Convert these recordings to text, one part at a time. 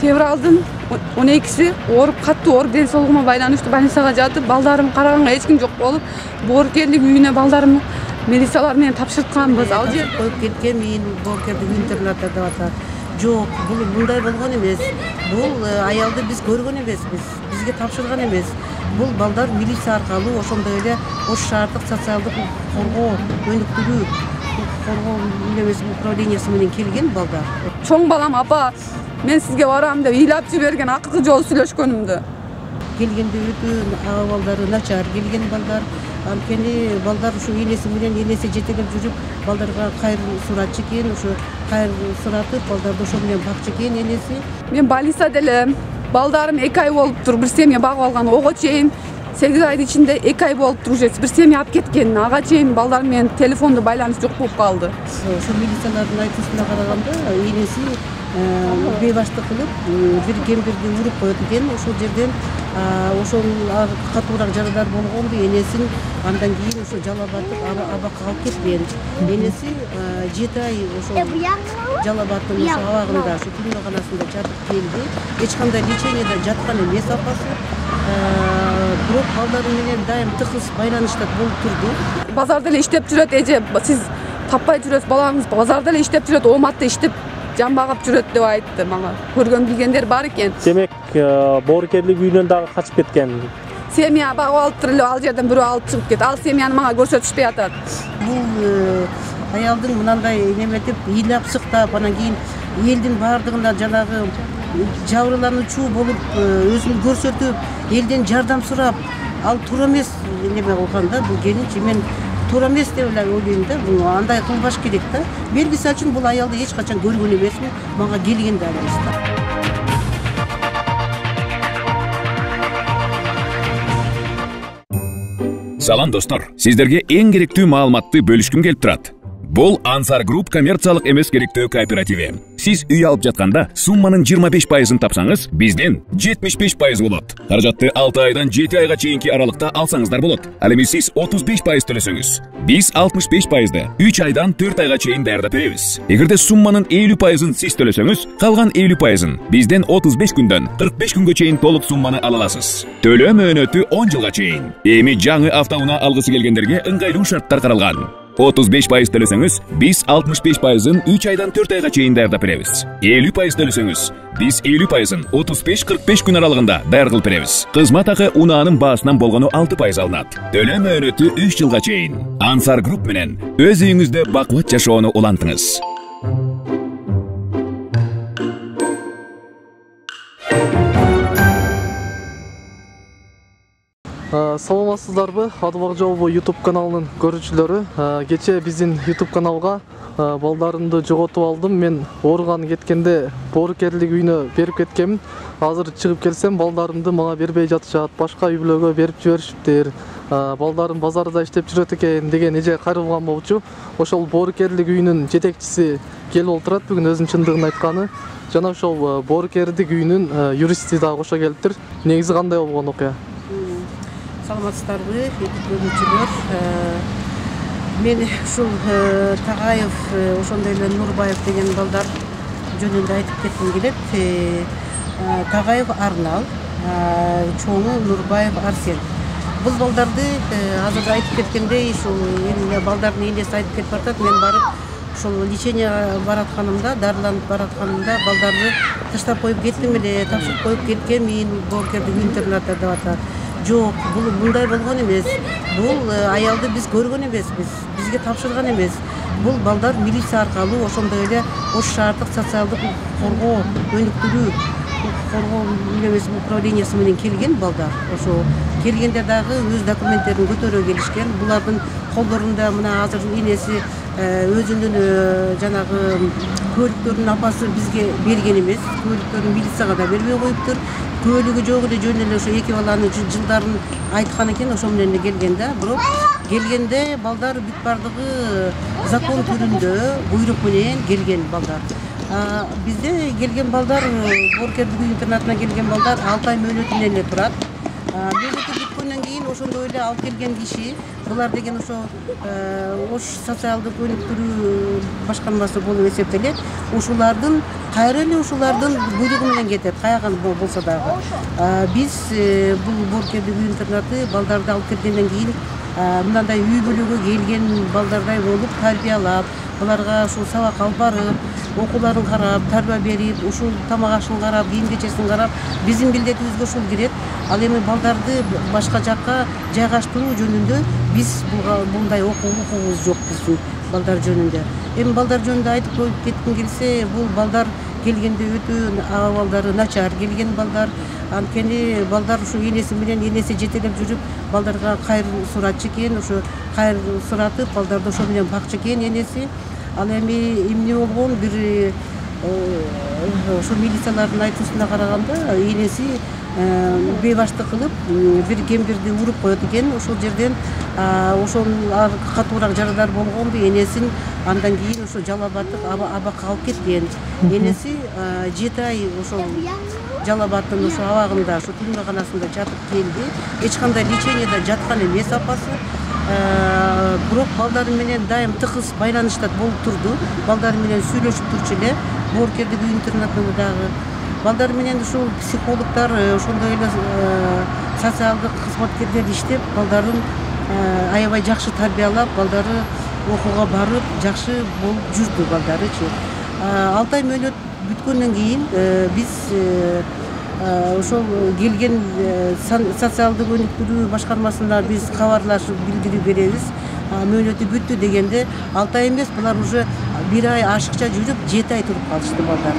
Fevrалдын 12-си ооруп, катуу ооруп, ден соолугума байланыштуу больницага жатып, балдарым караганга эч ким жок болуп, боорукерлик үйүнө балдарымды милициялар менен тапшыртканбыз. Ал жер коюп кеткен, мен боорукерлик интернатта деп атат. Жок, бул мындай болгон эмес. Бул аялды биз көргөн эмеспиз, бизге тапшырган эмес. Бул балдар милиция аркылуу, ошондой эле ош шаардык социалдык коргоо өнүктүрүү коргоо управлениясы менен келген балдар. Чоң балам апа, мен сизге барам деп ыйлап жиберген акыркы жолу сүйлөшкөнүмдө. Келгенде өтө абалдары начар келген балдар. Анткени балдар ушу энеси менен энеси жетелеп жүрүп, балдарга кайыр суратчы экен, ушу кайыр суратып, балдарды ошо менен бакчы экен энеси. Мен больницада элем. Балдарым 2 ай болуптур, бир семья багып алган. Ого чейин 8 айдын ичинде 2 ай болуптур, уже бир семья алып кеткен. Ага чейин балдар менен телефондо байланыш жок болуп калды. Ошо милициялардын айтуусуна караганда, энеси бейбаштык кылып, бир кемпирди уруп коет экен. Ошол жерден ошол катуураак жарадар болгонду, энесин андан кийин ошо жалабатып абакка алып кеткен. Энеси 7 ай ошол жалабаттын абагында, ошо түнөканасында жатып келди. Эч кандай лечениеде жаткан эмес апасы. Бирок балдары менен дайым тыкыз байланышта болуп турду. Базарда эле иштеп жүрөт, эже, сиз таппай жүрөсүз, балаңыз базарда эле иштеп жүрөт, Оматта иштеп жан багып жүрөт деп айтты мага. Көргөн билгендер бар экен. Демек, боорукерлик үйүнөн дагы качып кеткен. Семья багып алыптыр эле, ал жерден бирөө алып чыгып кетти. Ал семьяны мага көрсөтүшпөй атат. Бул аялдын мынандай неметип, ыйлап сыктап, анан кийин элдин баардыгына жанагы жабырлануучу болуп, өзүн көрсөтүп, элден жардам сурап, ал туура эмес неме кылган да, бул келинчи. Мен туура эмес деп эле ойлойм да, бул андай кылбаш керек да. Белгиси үчүн бул аялды эч качан көргөн эмесмин, мага келген да эмес да. Салам достор, сиздерге эң керектүү маалыматты бөлүшкүм келип турат. Бул Ансар Групп коммерциялык эмес керектөө кооперативи. Сиз үй алып жатканда сумманын 25%-ын тапсаңыз, бизден 75% болот. Каражатты 6 айдан 7 айга чейинки аралыкта алсаңыздар болот. Ал эми сиз 35% төлөсөңүз, биз 65%ды 3 айдан 4 айга чейин даярдап беребиз. Эгерде сумманын 50%-ын сиз төлөсөңүз, калган 50%-ын бизден 35 күндөн 45 күнгө чейин толук сумманы ала аласыз. Төлөө мөөнөтү 10 жылга чейин. Эми жаңы автоунаа алгысы келгендерге ыңгайлуу шарттар каралган. 35% төлөсөңүз, биз 65%-ын 3 айдан 4 айга чейин даярдап беребиз. 50% төлөсөңүз, биз 50%-ын 35-45 күн аралыгында даяр кылып беребиз. Кызмат акы унаанын баасынан болгону 6% алынат. Төлөө мөөнөтү 3 жылга чейин. Ансар Групп менен өз үйүңүздө бакыт жашоону улантыңыз. Саламатсыздарбы? Адыбак Жолбу YouTube каналынын көрүүчүлөрү. Кече биздин YouTube каналга балдарымды жоготуп алдым. Мен ооруган кеткенде боорукерлик үйүнө берип кеткенмин. Азыр чыгып келсем, балдарымды мага бербей жатышат, башка үй бүлөгө берип жиберишиптир. Балдарым базарда иштеп жүрөт экен деген эже кайрылган болчу. Ошол боорукерлик үйүнүн жетекчиси келип отурат, бүгүн өзүнүн чындыгын айтканы. Жана ошол боорукерлик үйүнүн юристи дагы кошо келиптир. Негизи кандай болгон окуя? Саламатсыздарбы, көрүүчүлөр. Мен ушул Тагаев, ошондой эле Нурбаев деген балдар жөнүндө айтып кетким келет. Тагаев Арнал, чоңу Нурбаев Арсен. Бул балдарды азыр айтып кеткендей, ушул балдардын энеси айтып кетип атат. Мен барып ушул лечение баратканымда, дарыланып баратканымда балдарды таштап коюп кеттим эле, тапшырып коюп кеткен, мен боорукерлик интернатта деп атат. Жок, бул мындай болгон эмес. Бул аялды биз көргөн эмеспиз, бизге тапшырган эмес. Бул балдар милиция аркылуу, ошондой эле ош шаардык социалдык коргоо өнүктүрүү коргоо управлениясы менен келген балдар. Ошо келгенде дагы өз документтерин көтөрө келишкен. Булардын колдорунда мына азыр энеси өзүнүн жанагы көлүктөрүнүн апасы бизге берген эмес. Көлүктөрүн милицияга да бербей коюптур. Көлүгү жок эле жөн эле ошо эки баланын жылдарын айткан экен, ошо менен эле келген да. Бирок келгенде балдар бүт бардыгы закон түрүндө буйрук менен келген балдар. Бизде келген балдар, боорукерлик интернатына келген балдар 6 ай мөөнөтү менен эле турат. Мөөнөтү бүткөндөн кийин ошондой эле алып келген киши булар деген ошо Ош социалдык өнүктүрүү башкармасы болуп эсептелет. Ушулардын кайра эле ушулардын буйругу менен кетет, каяга болсо дагы. Биз бул боорукерлик үй интернаты балдарды алып келгенден кийин мындай үй бүлөгө келген балдардай болуп тарбиялап, буларга ушул сабак алып барып, окууларын карап, тарбия берип, ушул тамак ашын карап, кийим кечесин карап, биздин милдетибизге ушул кирет. Ал эми балдарды башка жакка жайгаштыруу жөнүндө биз мындай окуубуз жок биздин балдар жөнүндө. Эми балдар жөнүндө айтып коюп кетким келсе, бул балдар келгенде өтө абалдары начар келген балдар. Анткени балдар ушу энеси менен энеси жетелеп жүрүп, балдарга кайыр суратчы экен, ошо кайыр суратып, балдарды ошо менен бакчы экен энеси. Ал эми эмне болгон бир ошо милициялардын айтуусуна караганда энеси бейбаштык кылып бир кемпирди уруп коет экен. Ошол жерден ошол катуураак жарадар болгонду энесин андан кийин ошо Жалал Абадтык абакка алып кеткен. Энеси 7 ай ошол Жалал Абадтын ошо абагында, ошо түрмөканасында жатып келди. Эч кандай лечениеде жаткан эмес апасы. Бирок балдары менен дайым тыгыз байланышта болуп турду. Балдары менен сүйлөшүп турчу эле. Боорукерлик үй интернатында дагы балдар менен ушул психологдор, ошондой эле социалдык кызматкерлер иштеп, балдарын аябай жакшы тарбиялап, балдары окууга барып, жакшы болуп жүрдү балдарычы. 6 ай мөөнөт бүткөндөн кийин биз ошол келген социалдык өнүктүрүү башкармасына биз кабарлашып билдирүү беребиз. Мөөнөтү бүттү дегенде 6 ай эмес, булар уже 1 ай ашыкча жүрүп 7 ай туруп калышты балдар.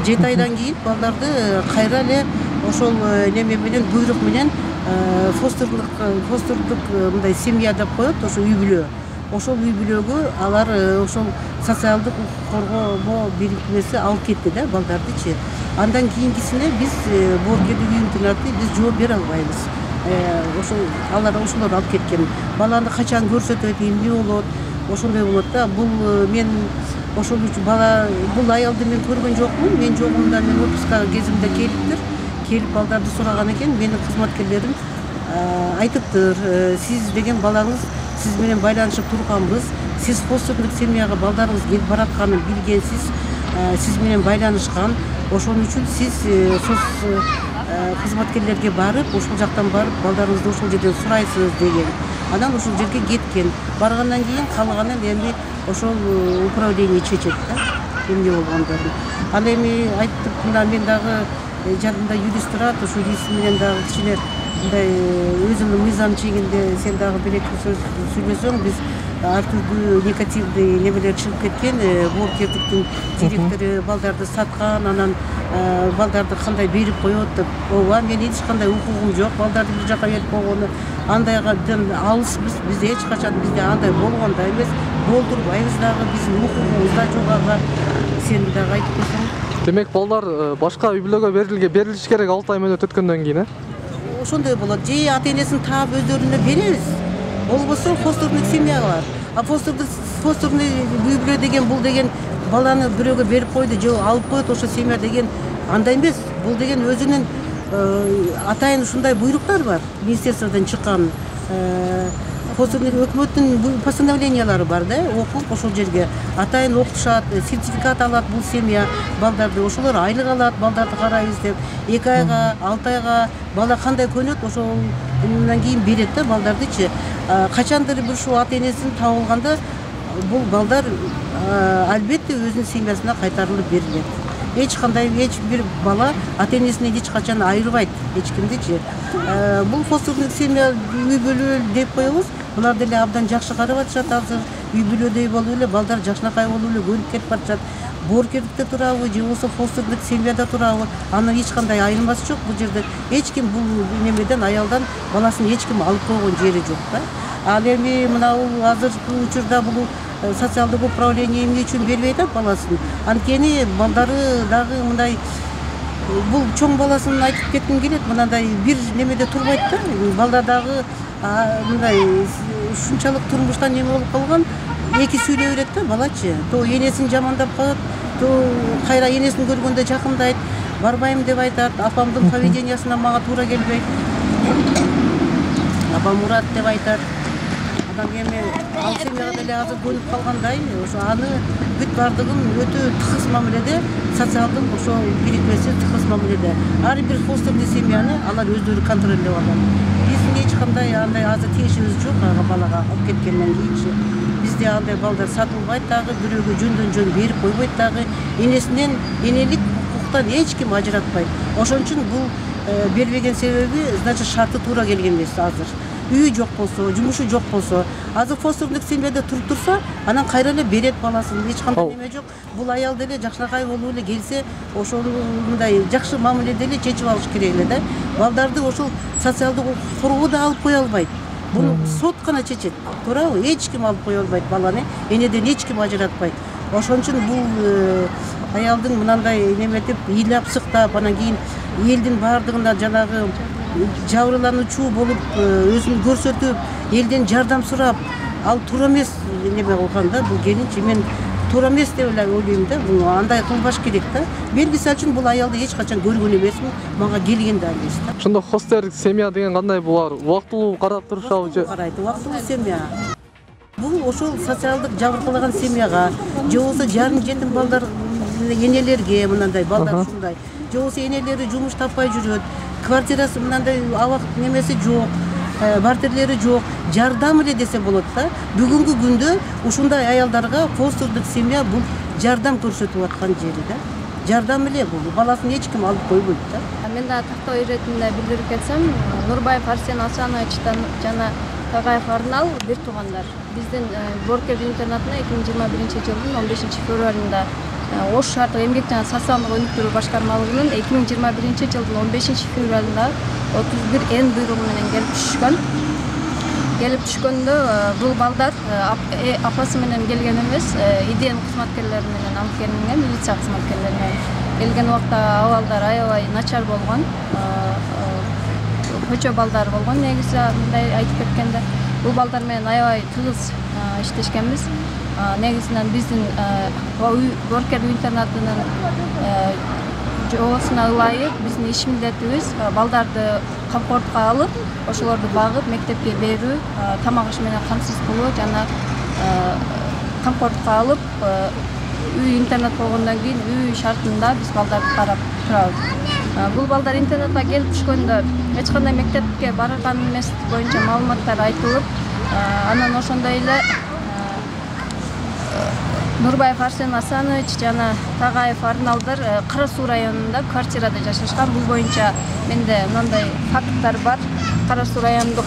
7 айдан кийин балдарды кайра эле ошол неме менен буйрук менен фостердук мындай семья деп коет, ошо үй бүлө. Ошол үй бүлөгө алар ошол социалдык коргоо бирикмеси алып кетти да балдардычы. Андан кийинкисине биз боорукерлик үй интернаты биз жооп бере албайбыз. Ошол алар ошолор алып кеткен. Баланы качан көрсөтөт, эмне болот, ошондой болот да. Бул мен ошол үчүн бул аялды мен көргөн жокмун. Мен жогумда мен отпускага кезимде келип балдарды сураган экен. Менин кызматкерлерим айтыптыр, сиз деген балаңыз сиз менен байланышып турганбыз. Сиз фостердук семьяга балдарыңыз келип баратканын билгенсиз, сиз менен байланышкан. Ошон үчүн сиз кызматкерлерге барып, ошол жактан барып, балдарыңызды ошол жерден сурайсыз деген. Анан ошол жерге кеткен. Баргандан кийин калганын эми ошол управление чечет да, эмне болгондорун. Ал эми айттым, мына мен дагы жанымда юрист турат, ошол юрист менен дагы кичине мындай өзүмдүн мыйзам чегинде сен дагы бир-эки сөз сүйлөсөң, биз ар түрдүү негативдүү немелер чыгып кеткен. Боорукерликтин директору балдарды саткан, анан балдарды кандай берип коет деп. Ооба, мен эч кандай укугум жок, балдарды бир жака берип койгону андайгадан алыспыз. Бизде эч качан бизде андай болгон да эмес, болдурбайбыз дагы, биздин укугубуз да жок ага. Сен дагы айтып койсоң. Демек балдар башка үй бүлөгө берилиш керек 6 ай мөөнөт өткөндөн кийин, Ошондой болот. Же ата энесин таап өздөрүнө беребиз. Болбосо фостердук семьяга бар. Фостердук үй бүлө деген бул деген баланы бирөөгө берип койду, же алып коет ошо семья деген андай эмес. Бул деген өзүнүн атайын ушундай буйруктар бар. Министерстводон чыккан фостердук өкмөттүн постановлениялары бар да, окуп ошол жерге атайын окутушат, сертификат алат бул семья балдарды, ошолор айлык алат, балдарды карайбыз деп. 2 айга, 6 айга бала кандай көнөт, ошондан кийин берет да балдардычы. Качандыр бир ушул ата энесин табылганда бул балдар албетте өзүнүн семьясына кайтарылып берилет. Эч бир бала ата энесинен эч качан айырбайт эч кимдичи. Бул фостердук семья үй бүлө деп коебуз. Булар деле абдан жакшы карап атышат азыр. Үй бүлөдөй болуп эле балдар жакшынакай болуп эле көнүп кетип атышат. Боорукерликте турабы, же болбосо фостердук семьяда турабы, анан эч кандай айырмасы жок бул жерде. Эч ким бул немеден аялдан баласын эч ким алып койгон жери жок да. Ал эми мына азыркы учурда бул социалдык управление эмне үчүн бербей атат баласын. Анткени балдары дагы мындай бул чоң баласын айтып кетким келет, мындай бир немеде турбайт да. Балдар дагы мындай ушунчалык турмуштан неме болуп калган, эки сүйлөй берет да балачы. То энесин жамандап калат, то кайра энесин көргөндө жакындайт, барбайм деп айтат, апамдын поведениясына мага туура келбейт. Абамурат деп айтат. Адам эми ал семьяга деле азыр көнүп калгандай, ошо аны бүт бардыгын өтө тыгыз мамиледе, социалдык ошо бирикмеси тыгыз мамиледе. Ар бир фостердик семьяны алар өздөрү контролдеп алат. Биздин эч кандай андай азыр тиешибиз жок балага алып кеткенден кийинчи. Бизде андай балдар сатылбайт дагы, бирөөгө жөндөн жөн берип койбойт дагы. Энесинен энелик укуктан эч ким ажыратпайт. Ошон үчүн бул бербеген себеби, значит, шарты туура келген эмес азыр. Үйү жок болсо, жумушу жок болсо, азыр фостердик семьяда туруп турса, анан кайра эле берет баласын. Эч кандай неме жок. Бул аял деле жакшынакай болуп эле келсе, ошондой жакшы мамиледе эле чечип алыш керек эле да. Балдарды ошол социалдык коргоо да алып кое албайт. Буну сот гана чечет. Туурабы? Эч ким алып кое албайт баланы. Энеден эч ким ажыратпайт. Ошон үчүн бул аялдын мынандай неметип, ыйлап сыктап, анан кийин элдин бардыгына жанагы жабырлануучу болуп өзүн көрсөтүп, элден жардам сурап, ал туура эмес неме кылган да. Бул келинчи мен туура эмес деп эле ойлойм да. Бул андай кылбаш керек да. Мен мисалы үчүн бул аялды эч качан көргөн эмесмин, мага келген да эмес да. Ошондо фостердик семья деген кандай булар? Убактылуу карап турушабы же? Карайт, убактылуу семья. Бул ошол социалдык жабыркалаган семьяга, же болбосо жарым жетим балдар энелерге мындай балдар ушундай. Же болбосо энелери жумуш таппай жүрөт, квартирасы мындай абак немеси жок, бартерлери жок, жардам эле десе болот да. Бүгүнкү күндө ушундай аялдарга фостердик семья бул жардам көрсөтүп аткан жери да. Жардам эле бул, баласын эч ким алып койбойт да. Мен да тактоо иретинде билдирип кетсем, Нурбаев Арсен Асановичтан жана Тагаев Арнал бир туугандар. Биздин Боркер интернатына 2021-жылдын 15-февралында Ош шаардык эмгек жана социалдык өнүктүрүү башкармалыгынын 2021-жылдын 15-февралында 31Н буйругу менен келип түшкөн. Келип түшкөндө бул балдар апасы менен келген эмес, ИДН кызматкерлери менен алып келинген, милиция кызматкерлери менен келген убакта абалдар аябай начар болгон. Көчө балдар болгон, негизи мындай айтып кеткенде. Бул балдар менен аябай тыгыз иштешкенбиз. Негизинен биздин Боркер интернатынын жоосуна ылайык биздин иш милдетибиз балдарды камкордукка алып, ошолорду багып, мектепке берүү, тамак иш менен камсыз кылуу жана камкордукка алып, үй интернат болгондон кийин үй шартында биз балдарды карап турабыз. Бул балдар интернатка келип түшкөндө эч кандай мектепке барган эмес боюнча маалыматтар айтылып, анан ошондой эле Нурбаев Арсен Асанович жана Тагаев Арналдар Кара Суу районунда квартирада жашашкан. Бул боюнча менде мындай факттар бар. Кара Суу райондук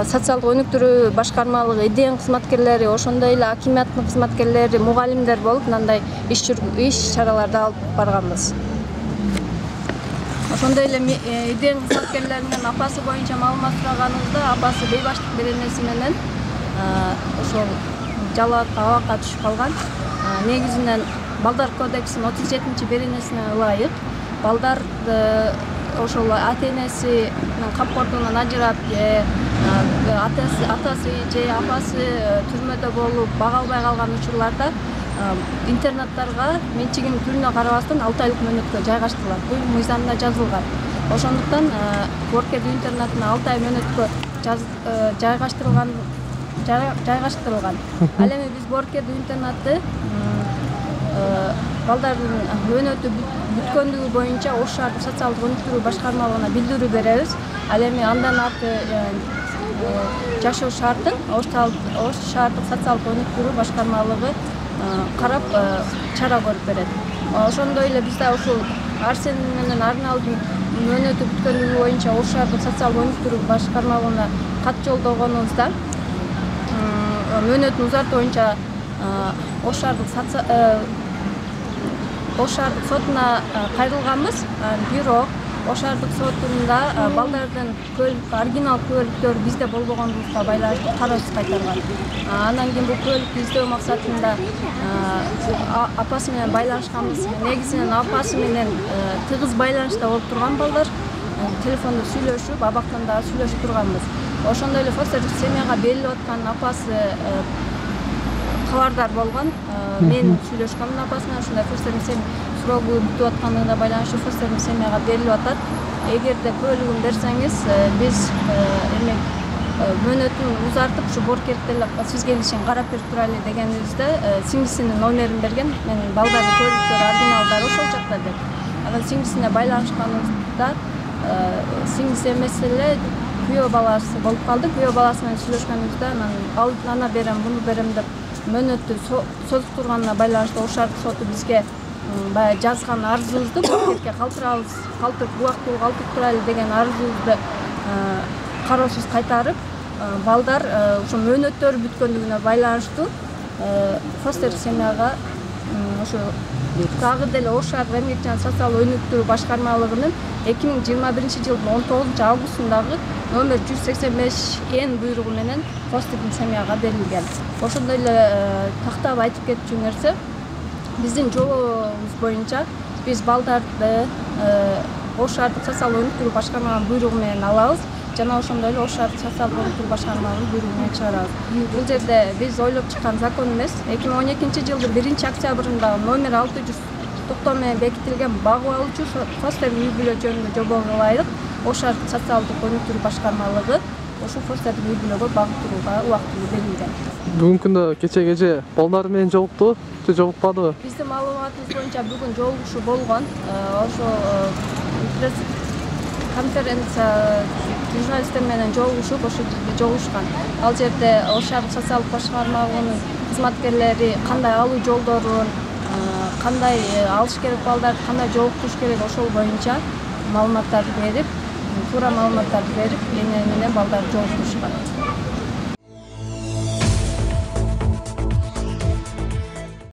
социалдык өнүктүрүү башкармалыгы ИДН кызматкерлери, ошондой эле акиматтын кызматкерлери, мугалимдер болуп мындай иш чараларды алып барганбыз. Ошондой эле ИДН кызматкерлеринин апасы боюнча маалымат сураганыбызда, апасы бейбаштык беренеси менен ошол жалаатка абакка түшүп калган. Негизинен Балдар кодексинин 37-чи беренесине ылайык балдарды ошол ата-энеси камкордугунан ажырап, атасы же апасы түрмөдө болуп бага албай калган учурларда интернаттарга менчигинин түрүнө карабастан 6 айлык мөөнөткө жайгаштырылат. Бул мыйзамда жазылган. Ошондуктан Боркер интернатына 6 ай мөөнөткө жайгаштырылган. Ал эми биз Боркер интернатты балдардын мөөнөтү бүткөндүгү боюнча Ош шаардык социалдык өнүктүрүү башкармалыгына билдирүү беребиз. Ал эми андан арты жашоо шартын Ош шаардык социалдык өнүктүрүү башкармалыгы карап чара көрүп берет. Ошондой эле бизде ушул Арсен менен Арналдын мөөнөтү бүткөндүгү боюнча Ош шаардык социалдык өнүктүрүү башкармалыгына кат жолдогонубузда мөөнөтүн узартуу боюнча Ош шаардык сотуна кайрылганбыз. Бирок Ош шаардык сотунда балдардын оригинал көлүктөр бизде болбогондугуна байланыштуу кароосуз кайтарган. Андан кийин бул көлүктү издөө максатында апасы менен байланышканбыз. Негизинен апасы менен тыгыз байланышта болуп турган балдар телефондо сүйлөшүп, абактан дагы сүйлөшүп турганбыз. Ошондой эле фостердик семьяга берилип аткан апасы кабардар болгон. Мен сүйлөшкөмүн апасы менен, ушундай фостердик срогу бүтүп аткандыгына байланыштуу фостердин семьяга берилип атат. Эгерде көбөлүгүн берсеңиз, биз эме мөөнөтүн узартып ушу боркерден сизге ишин карап берип турайлы дегенибизде сиңдисинин номерин берген. Менин балдардын көлүктөрү оригиналдары ошол жакта деп. Анан сиңдисине байланышканыбызда сиңдиси эмес эле күйөө баласы болуп калды. Күйөө баласы менен сүйлөшкөнүбүздө анан ана берем, буну берем деп мөөнөттү созуп турганына байланыштуу Ош шаардык соту бизге баягы жазган арызыбызды боркерге калтырып убактылуу калтырып турайлы деген арызыбызды кароосуз кайтарып, балдар ошо мөөнөттөрү бүткөндүгүнө байланыштуу фостер семьяга ошо дагы деле Ош шаардык эмгек жана социалдык өнүктүрүү башкармалыгынын 2021 жылдын 19 августундагы номер 185 буйругу менен фостердин семьяга берилген. Ошондой эле тактап айтып кетчү нерсе, биздин жобобуз боюнча биз балдарды Ош шаардык социалдык өнүктүрүү башкармалыгынын буйругу менен алабыз жана ошондой эле Ош шаардык социалдык өнүктүрүү башкармалыгынын буйругу менен чыгарабыз. Бул жерде биз ойлоп чыккан закон эмес. 2012 жылдын 1 октябрында номер 690 менен бекитилген багып алуучу фостердин үй бүлө жөнүндө жобого ылайык Ош шаардык социалдык өнүктүрүү башкармалыгы ошол фостердин үй бүлөгө багып турууга убактылуу берилген. Бүгүнкү күндө кече балдар менен жолукту же жолукпадыбы? Биздин маалыматыбыз боюнча бүгүн жолугушуу болгон. Ошо конференция журналисттер менен жолугушуп ошол жерде жолугушкан. Ал жерде Ош шаардык социалдык башкармалыгынын кызматкерлери кандай алуу жолдорун, кандай алыш керек балдарды, кандай жолуктуруш керек ошол боюнча маалыматтарды берип, туура маалыматтарды берип, менен балдарды жолуктурушкан.